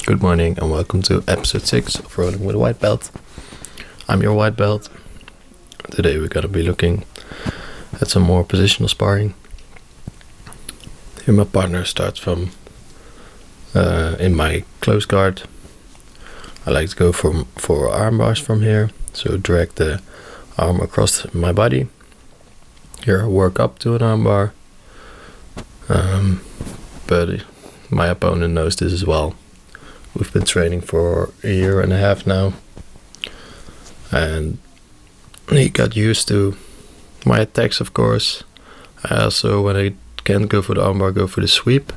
Good morning and welcome to episode 6 of Rolling with a White Belt. I'm your white belt. Today we're going to be looking at some more positional sparring. Here my partner starts from in my close guard. I like to go for arm bars from here, so drag the arm across my body. Here I work up to an arm bar, but my opponent knows this as well. We've been training for a year and a half now, and he got used to my attacks, of course. I also, when I can't go for the armbar, go for the sweep,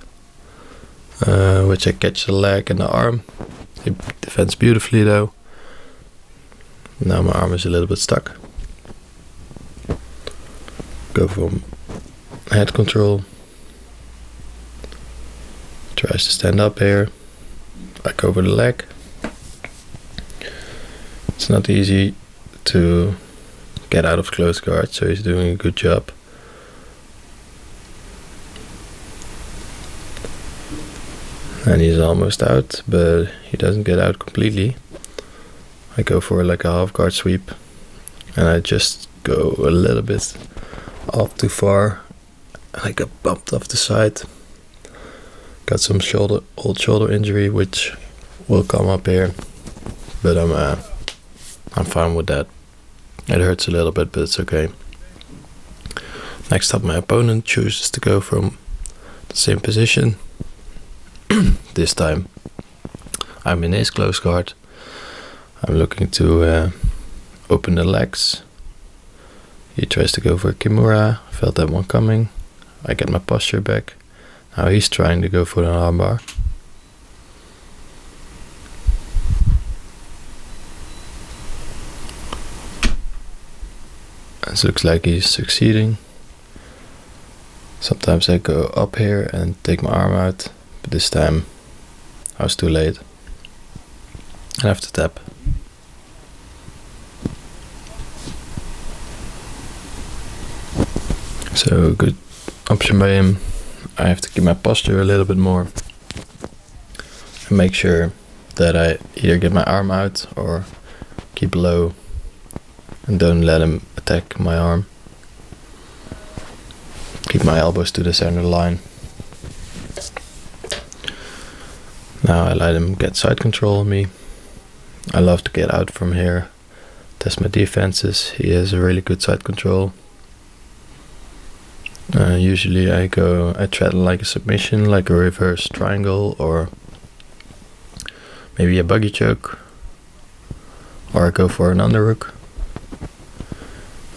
which I catch the leg and the arm. He defends beautifully though. Now my arm is a little bit stuck. Go from head control. Tries to stand up here. I go over the leg. It's not easy to get out of close guard, so he's doing a good job. And he's almost out, but he doesn't get out completely. I go for like a half guard sweep, and I just go a little bit off too far. I got bumped off the side. Got some old shoulder injury, which will come up here, but I'm fine with that. It hurts a little bit, but it's okay. Next up, my opponent chooses to go from the same position. This time I'm in his close guard. I'm looking to open the legs. He tries to go for a kimura. Felt that one coming. I get my posture back. Now he's trying to go for an armbar. It looks like he's succeeding. Sometimes I go up here and take my arm out, but this time I was too late. I have to tap. So good option by him. I have to keep my posture a little bit more and make sure that I either get my arm out or keep low and don't let him attack my arm. Keep my elbows to the center line. Now I let him get side control on me. I love to get out from here, test my defenses. He has a really good side control. Usually I tread like a submission, like a reverse triangle, or maybe a buggy choke, or I go for an underhook.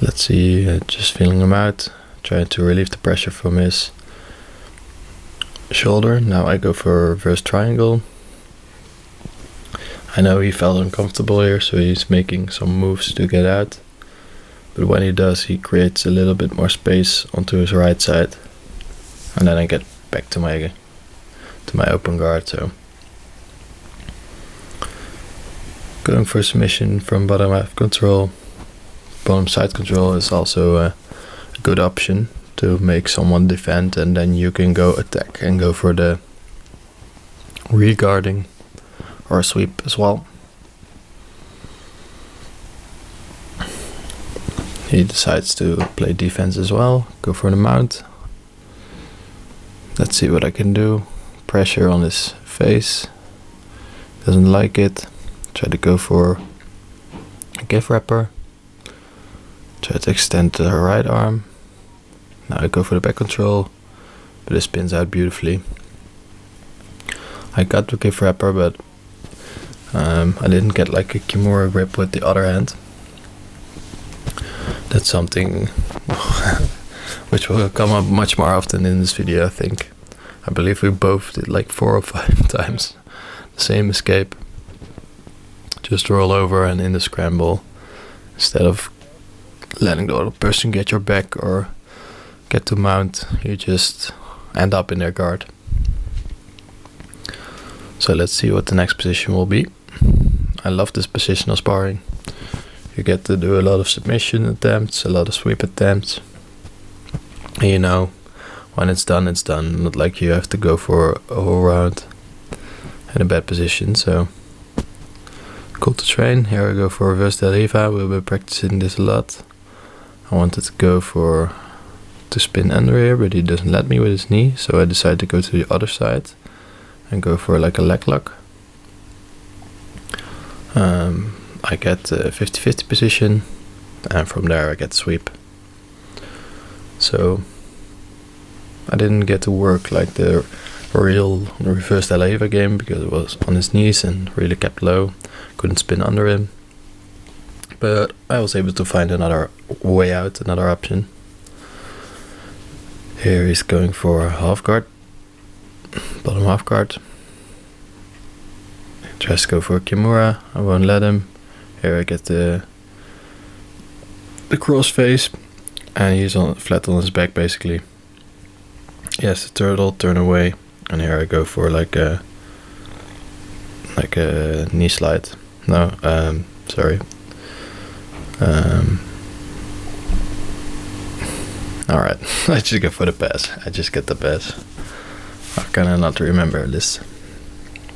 Let's see, just feeling him out, trying to relieve the pressure from his shoulder. Now I go for a reverse triangle. I know he felt uncomfortable here, so he's making some moves to get out. But when he does, he creates a little bit more space onto his right side. And then I get back to my open guard. So going for submission from bottom half control. Bottom side control is also a good option to make someone defend, and then you can go attack and go for the re-guarding or a sweep as well. He decides to play defense as well, go for the mount. Let's see what I can do. Pressure on his face. Doesn't like it. Try to go for a gift wrapper. Try to extend the right arm. Now I go for the back control, but it spins out beautifully. I got the gift wrapper, but I didn't get like a kimura grip with the other hand. That's something which will come up much more often in this video, I think. I believe we both did like 4 or 5 times the same escape. Just roll over and in the scramble, instead of letting the other person get your back or get to mount, you just end up in their guard. So let's see what the next position will be. I love this positional sparring. You get to do a lot of submission attempts, a lot of sweep attempts. And you know, when it's done, it's done. Not like you have to go for a whole round. in a bad position, so cool to train. Here I go for reverse del Eva. We'll be practicing this a lot. I wanted to spin under here, but he doesn't let me with his knee, so I decided to go to the other side and go for like a leg lock. I get a 50-50 position, and from there I get sweep. So I didn't get to work like the real reverse del Eva game because it was on his knees and really kept low. Couldn't spin under him. But I was able to find another way out, another option. Here he's going for half guard, bottom half guard. He tries to go for a Kimura, I won't let him. Here I get the cross face, and he's flat on his back basically. Yes, the turtle, turn away, and here I go for like a knee slide. No, sorry. Alright, I just go for the pass. I just get the pass. I cannot remember this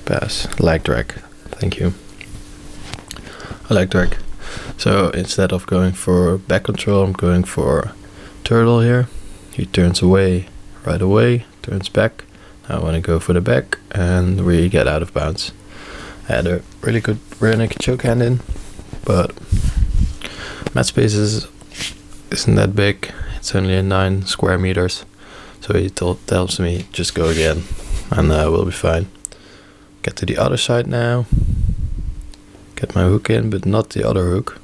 pass. Leg drag. Thank you. A leg drag. So instead of going for back control, I'm going for turtle here. He turns away right away, turns back. Now I want to go for the back and we get out of bounds. I had a really good rear naked choke hand in, but mat space isn't that big. It's only 9 square meters, so he tells me just go again and we'll be fine. Get to the other side now, get my hook in but not the other hook,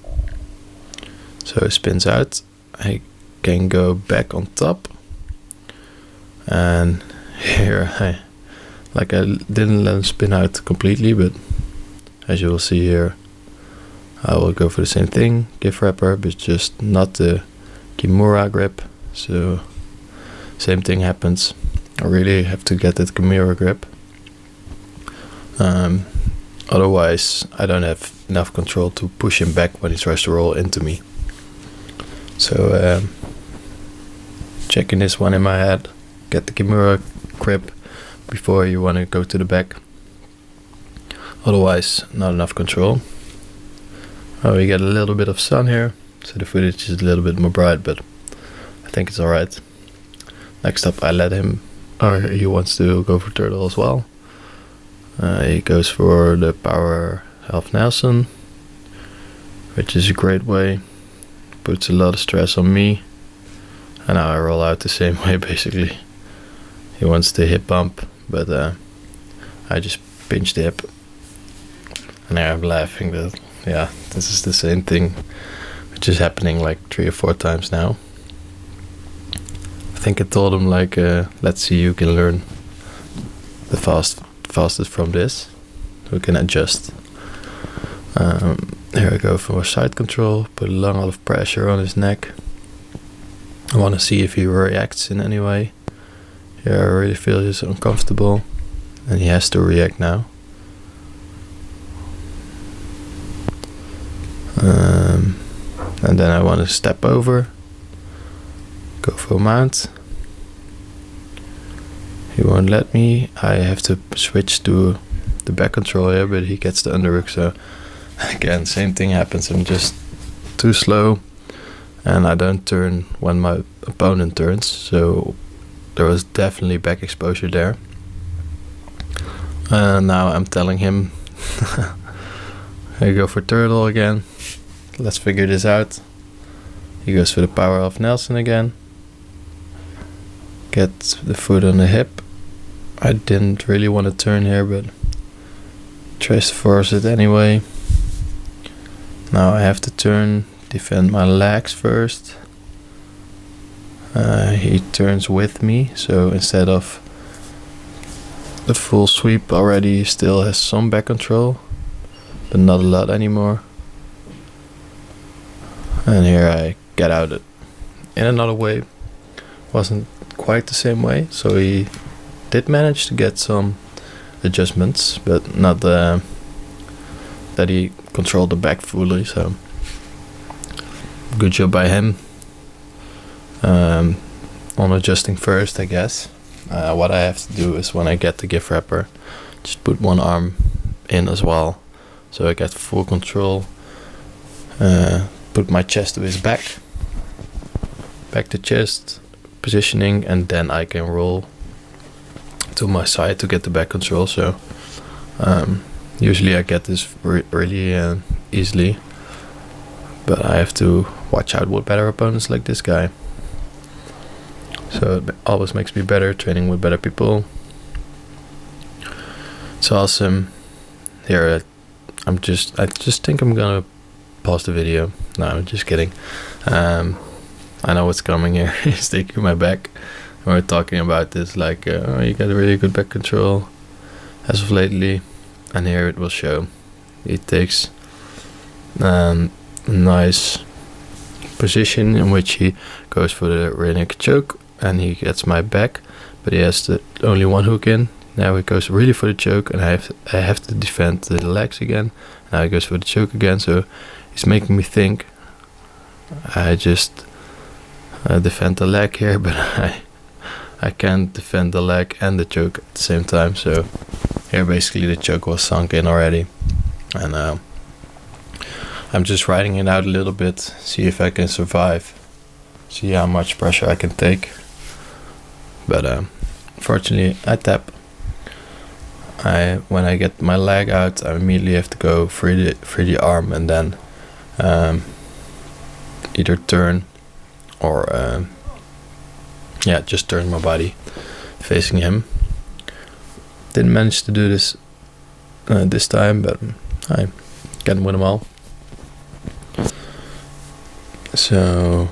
so he spins out. I can go back on top, and here I didn't let him spin out completely, but as you will see here I will go for the same thing, give wrapper, but just not the Kimura grip, so same thing happens. I really have to get that Kimura grip, otherwise I don't have enough control to push him back when he tries to roll into me. So checking this one in my head, get the Kimura grip before you want to go to the back, otherwise not enough control. Oh, we get a little bit of sun here, so the footage is a little bit more bright, but I think it's alright. Next up I let him, or he wants to go for turtle as well. He goes for the power half Nelson, which is a great way, puts a lot of stress on me, and now I roll out the same way basically. He wants the hip bump, but I just pinch the hip, and I'm laughing that yeah, this is the same thing which is happening like 3 or 4 times now. I think I told him like let's see who can learn the fastest from this, who can adjust. Here I go for side control, put a lot of pressure on his neck. I want to see if he reacts in any way. Here I really feel he's uncomfortable and he has to react now. And then I want to step over, go for a mount. He won't let me. I have to switch to the back control here, but he gets the underhook, so again same thing happens. I'm just too slow and I don't turn when my opponent turns, so there was definitely back exposure there. Now I'm telling him I go for turtle again. Let's figure this out. He goes for the power of Nelson again. Get the foot on the hip. I didn't really want to turn here, but tries to force it anyway. Now I have to turn, defend my legs first. He turns with me, so instead of the full sweep already, he still has some back control, but not a lot anymore. And here I get out it in another way. Wasn't quite the same way, so he did manage to get some adjustments, but not that he controlled the back fully, so good job by him on adjusting first, I guess. What I have to do is when I get the gift wrapper, just put one arm in as well, so I get full control. Put my chest to his back to chest positioning, and then I can roll to my side to get the back control. So usually I get this really easily, but I have to watch out with better opponents like this guy. So it always makes me better training with better people. It's awesome. Here, I just think I'm gonna pause the video. No, I'm just kidding. I know what's coming here. He's taking my back. We're talking about this, like, oh, you got a really good back control as of lately, and here it will show. He takes a nice position in which he goes for the rear naked choke, and he gets my back, but he has only one hook in. Now he goes really for the choke, and I have to defend the legs again. Now he goes for the choke again, so he's making me think. I just defend the leg here, but I can't defend the leg and the choke at the same time. So here basically the choke was sunk in already, and I'm just riding it out a little bit, see if I can survive, see how much pressure I can take. But fortunately I tap. When I get my leg out, I immediately have to go free the arm, and then either turn or just turn my body facing him. Didn't manage to do this this time, but I can win them all. So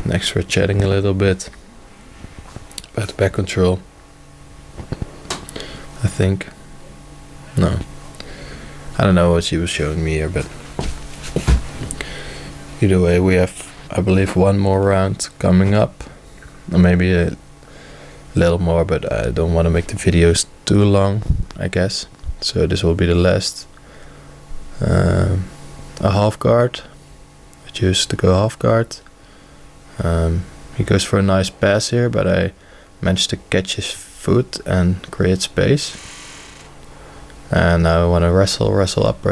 next we're chatting a little bit about the back control. I think. No. I don't know what she was showing me here, but either way, we have, I believe, one more round coming up. Or maybe a little more, but I don't want to make the videos too long, I guess. So this will be the last. A half guard. I choose to go half guard. He goes for a nice pass here, but I managed to catch his foot and create space. And now I want to wrestle up.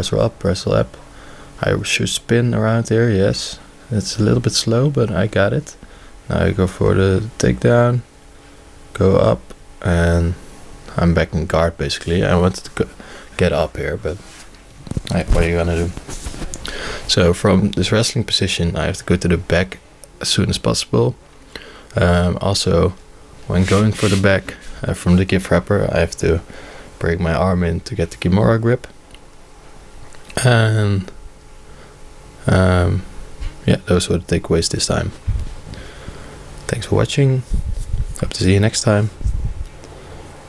I should spin around here, yes. It's a little bit slow, but I got it. Now I go for the takedown, go up, and I'm back in guard basically. I wanted to get up here, but what are you gonna do? So from this wrestling position, I have to go to the back as soon as possible. Also, when going for the back from the gift wrapper, I have to break my arm in to get the Kimura grip. And those were the takeaways this time. Thanks for watching. Hope to see you next time.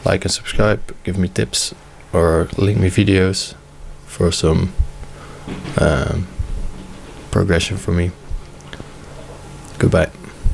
Like and subscribe, give me tips or link me videos for some progression for me. Goodbye.